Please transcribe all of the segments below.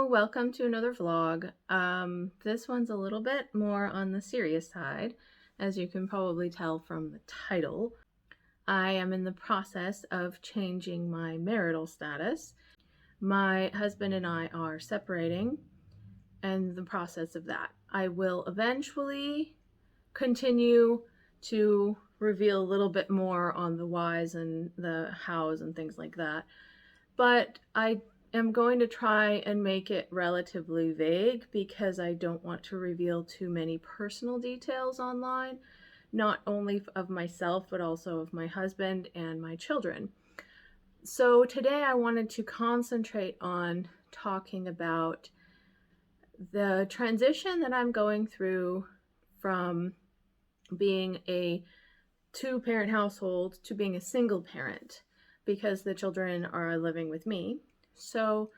welcome to another vlog. This one's a little bit more on the serious side, as you can probably tell from the title. I am in the process of changing my marital status. My husband and I are separating, and the process of that. I will eventually continue to reveal a little bit more on the whys and the hows and things like that. But I am going to try and make it relatively vague because I don't want to reveal too many personal details online, not only of myself, but also of my husband and my children. So today I wanted to concentrate on talking about the transition that I'm going through from being a two-parent household to being a single parent because the children are living with me. So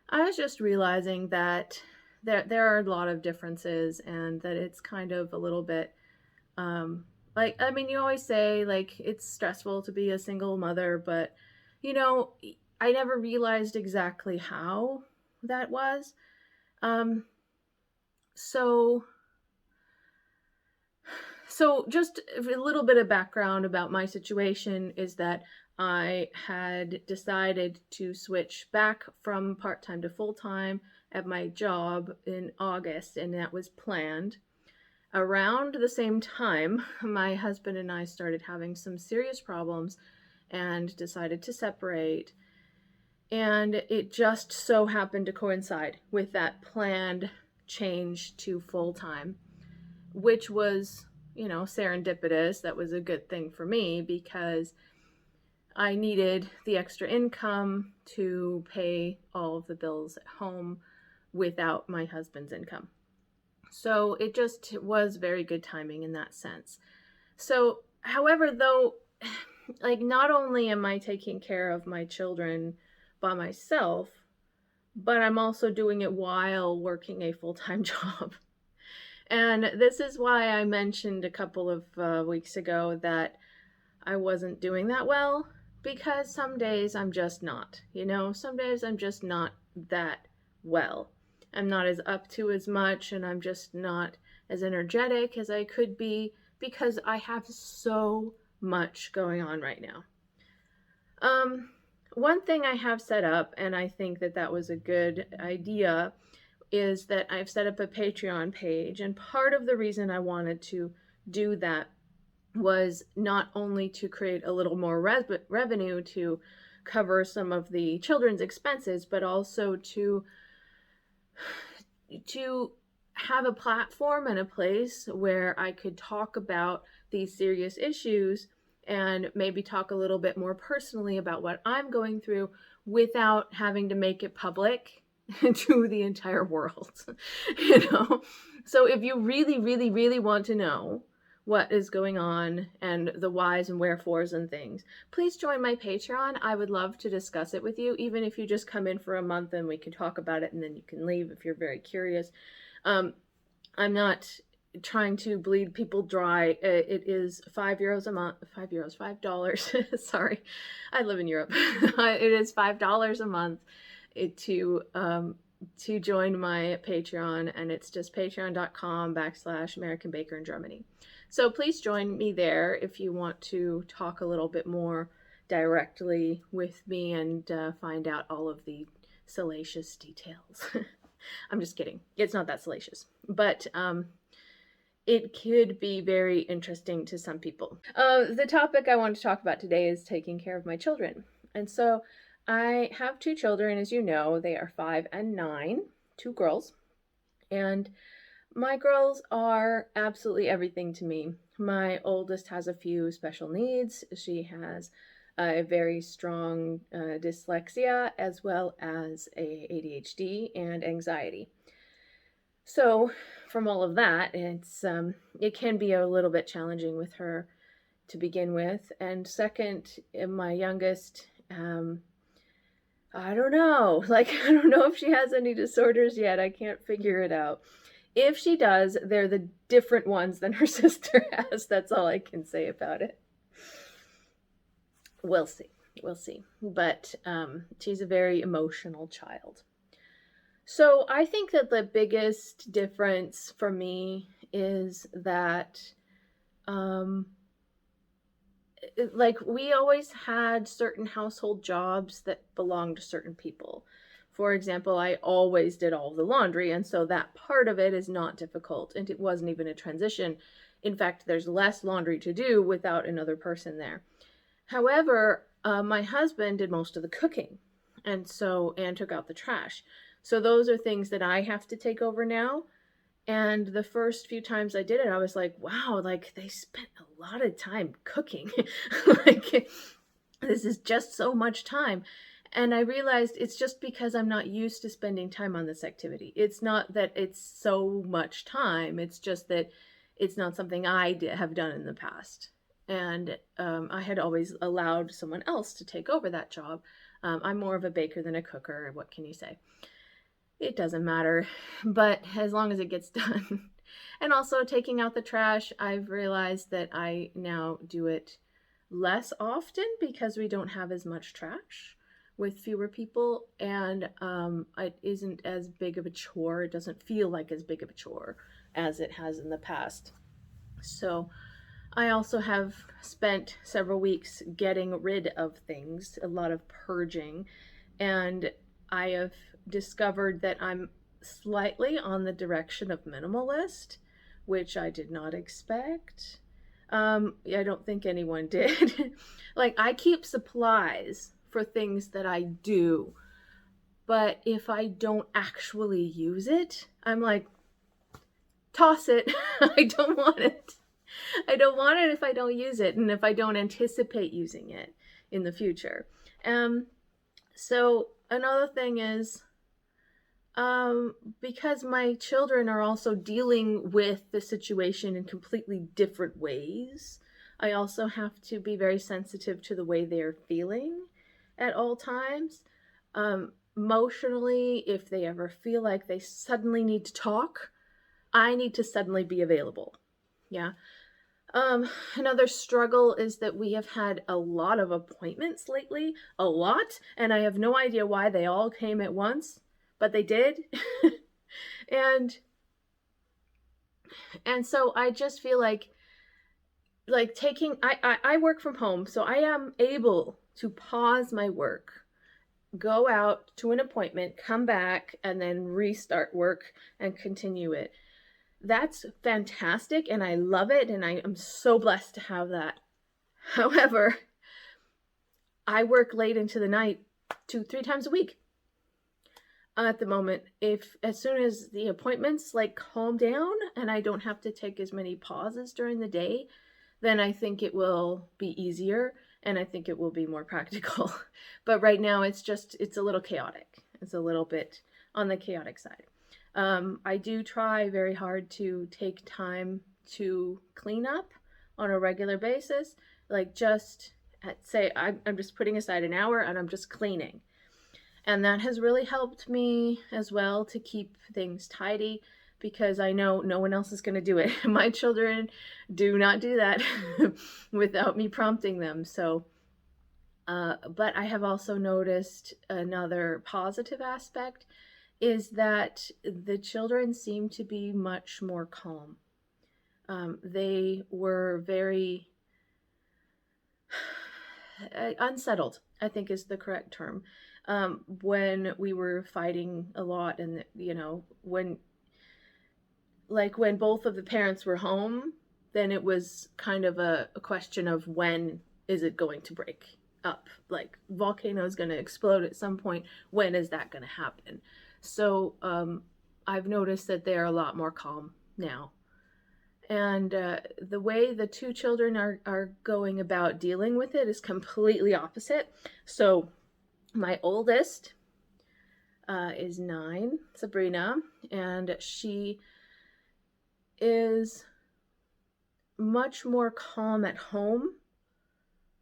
I was just realizing that there are a lot of differences and that it's kind of a little bit you always say like it's stressful to be a single mother, but I never realized exactly how that was. Um, so So just a little bit of background about my situation is that I had decided to switch back from part-time to full-time at my job in August, and that was planned. Around the same time, my husband and I started having some serious problems and decided to separate. And it just so happened to coincide with that planned change to full-time, which was serendipitous. That was a good thing for me because I needed the extra income to pay all of the bills at home without my husband's income. So it just was very good timing in that sense. So, however, though, like not only am I taking care of my children by myself, but I'm also doing it while working a full-time job. And this is why I mentioned a couple of weeks ago that I wasn't doing that well, because some days I'm just not. Some days I'm just not that well. I'm not as up to as much, and I'm just not as energetic as I could be because I have so much going on right now. One thing I have set up, and I think that that was a good idea, is that I've set up a Patreon page. And part of the reason I wanted to do that was not only to create a little more revenue to cover some of the children's expenses, but also to have a platform and a place where I could talk about these serious issues and maybe talk a little bit more personally about what I'm going through without having to make it public to the entire world. So if you really, really, really want to know what is going on and the whys and wherefores and things, please join my Patreon. I would love to discuss it with you, even if you just come in for a month and we can talk about it and then you can leave if you're very curious. I'm not trying to bleed people dry. It is €5 a month. $5. Sorry, I live in Europe. It is $5 a month to join my Patreon, and it's just patreon.com/American Baker in Germany. So please join me there if you want to talk a little bit more directly with me and find out all of the salacious details. I'm just kidding. It's not that salacious, but it could be very interesting to some people. The topic I want to talk about today is taking care of my children. And so I have two children, as you know. They are 5 and 9, two girls. And my girls are absolutely everything to me. My oldest has a few special needs. She has a very strong dyslexia, as well as a ADHD and anxiety. So from all of that, it can be a little bit challenging with her to begin with. And second, my youngest, I don't know. I don't know if she has any disorders yet. I can't figure it out. If she does, they're the different ones than her sister has. That's all I can say about it. We'll see. But she's a very emotional child. So I think that the biggest difference for me is that, um, like, we always had certain household jobs that belonged to certain people. For example, I always did all of the laundry, and so that part of it is not difficult, and it wasn't even a transition. In fact, there's less laundry to do without another person there. However, my husband did most of the cooking, and took out the trash. So those are things that I have to take over now. And the first few times I did it, I was like, wow, like they spent a lot of time cooking. Like, this is just so much time. And I realized it's just because I'm not used to spending time on this activity. It's not that it's so much time, it's just that it's not something have done in the past. And I had always allowed someone else to take over that job. I'm more of a baker than a cooker. What can you say? It doesn't matter, but as long as it gets done. And also taking out the trash, I've realized that I now do it less often because we don't have as much trash with fewer people, and it isn't as big of a chore. It doesn't feel like as big of a chore as it has in the past. So I also have spent several weeks getting rid of things, a lot of purging, and I have discovered that I'm slightly on the direction of minimalist, which I did not expect. I don't think anyone did. Like, I keep supplies for things that I do, but if I don't actually use it, I'm like, toss it. I don't want it. I don't want it if I don't use it and if I don't anticipate using it in the future. Um, so another thing is, because my children are also dealing with the situation in completely different ways, I also have to be very sensitive to the way they're feeling at all times. Emotionally, if they ever feel like they suddenly need to talk, I need to suddenly be available. Yeah. Another struggle is that we have had a lot of appointments lately, a lot, and I have no idea why they all came at once, but they did. and and so I just feel like taking I work from home, so I am able to pause my work, go out to an appointment, come back, and then restart work and continue it. That's fantastic, and I love it, and I am so blessed to have that. However, I work late into the night 2, 3 times a week at the moment. If as soon as the appointments like calm down and I don't have to take as many pauses during the day, then I think it will be easier and I think it will be more practical. But right now it's a little chaotic. It's a little bit on the chaotic side. I do try very hard to take time to clean up on a regular basis, like just say I'm just putting aside an hour and I'm just cleaning. And that has really helped me as well to keep things tidy because I know no one else is going to do it. My children do not do that without me prompting them. So, but I have also noticed another positive aspect is that the children seem to be much more calm. They were very unsettled, I think is the correct term, when we were fighting a lot. And, when both of the parents were home, then it was kind of a question of when is it going to break up? Like, volcano is going to explode at some point. When is that going to happen? So I've noticed that they're a lot more calm now. And the way the two children are going about dealing with it is completely opposite. So my oldest is 9, Sabrina, and she is much more calm at home,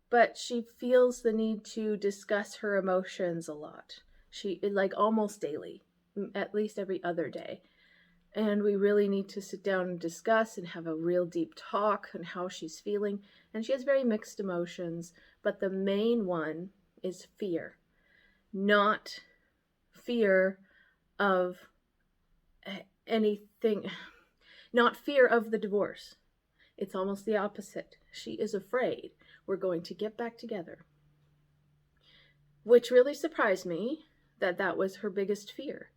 but she feels the need to discuss her emotions a lot. She, like, almost daily, at least every other day. And we really need to sit down and discuss and have a real deep talk on how she's feeling. And she has very mixed emotions, but the main one is fear. Not fear of anything, not fear of the divorce. It's almost the opposite. She is afraid we're going to get back together, which really surprised me that that was her biggest fear.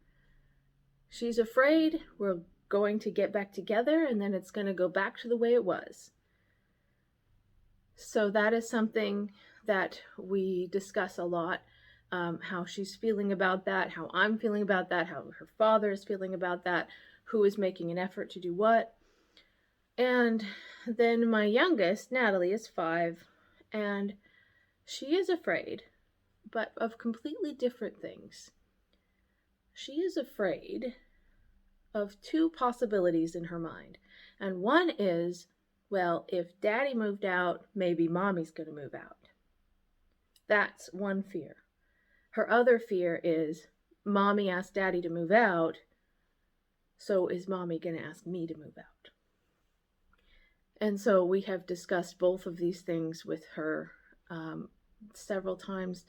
She's afraid we're going to get back together and then it's going to go back to the way it was. So that is something that we discuss a lot, how she's feeling about that, how I'm feeling about that, how her father is feeling about that, who is making an effort to do what. And then my youngest, Natalie, is 5, and she is afraid, but of completely different things. She is afraid of 2 possibilities in her mind. And one is, well, if Daddy moved out, maybe Mommy's going to move out. That's one fear. Her other fear is, Mommy asked Daddy to move out, so is Mommy going to ask me to move out? And so we have discussed both of these things with her several times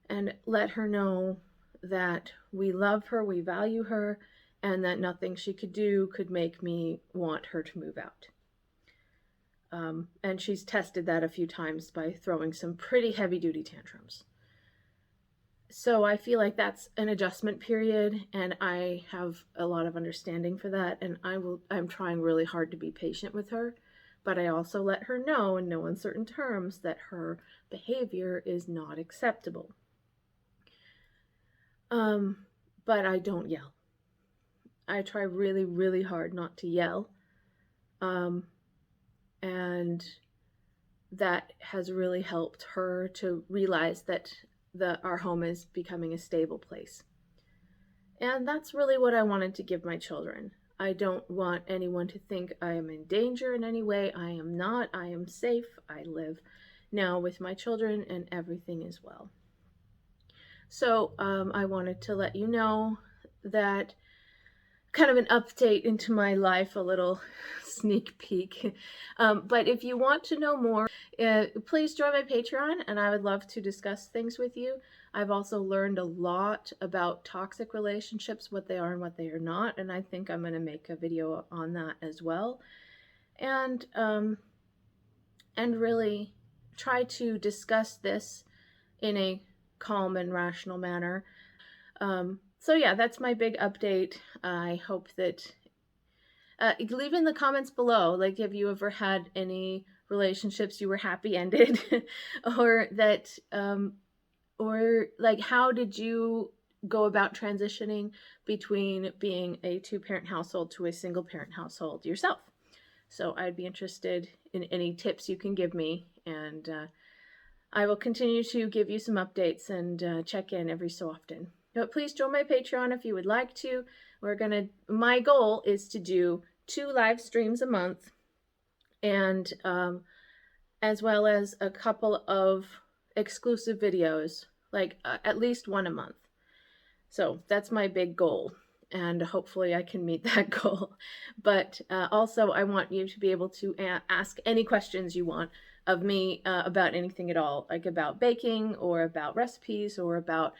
and let her know that we love her, we value her, and that nothing she could do could make me want her to move out. And she's tested that a few times by throwing some pretty heavy-duty tantrums. So I feel like that's an adjustment period, and I have a lot of understanding for that, and I'm trying really hard to be patient with her, but I also let her know in no uncertain terms that her behavior is not acceptable. But I don't yell. I try really, really hard not to yell. And that has really helped her to realize that our home is becoming a stable place. And that's really what I wanted to give my children. I don't want anyone to think I am in danger in any way. I am not. I am safe. I live now with my children and everything is well. So I wanted to let you know that kind of an update into my life, a little sneak peek. But if you want to know more, please join my Patreon, and I would love to discuss things with you. I've also learned a lot about toxic relationships, what they are and what they are not, and I think I'm going to make a video on that as well. And really try to discuss this in a calm and rational manner. So yeah, that's my big update. I hope that leave in the comments below, like, have you ever had any relationships you were happy ended, or that, or like, how did you go about transitioning between being a 2-parent household to a single-parent household yourself? So I'd be interested in any tips you can give me, and I will continue to give you some updates and check in every so often. But please join my Patreon if you would like to. My goal is to do 2 live streams a month, and as well as a couple of exclusive videos, like at least 1 a month. So that's my big goal, and hopefully I can meet that goal. But also I want you to be able to ask any questions you want of me about anything at all, like about baking or about recipes or about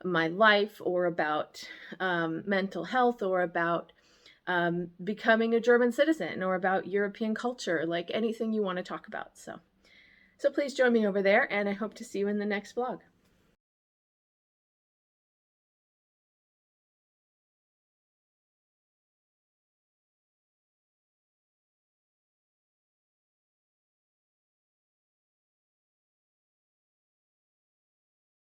my life or about mental health or about becoming a German citizen or about European culture, like anything you want to talk about. So please join me over there, and I hope to see you in the next vlog.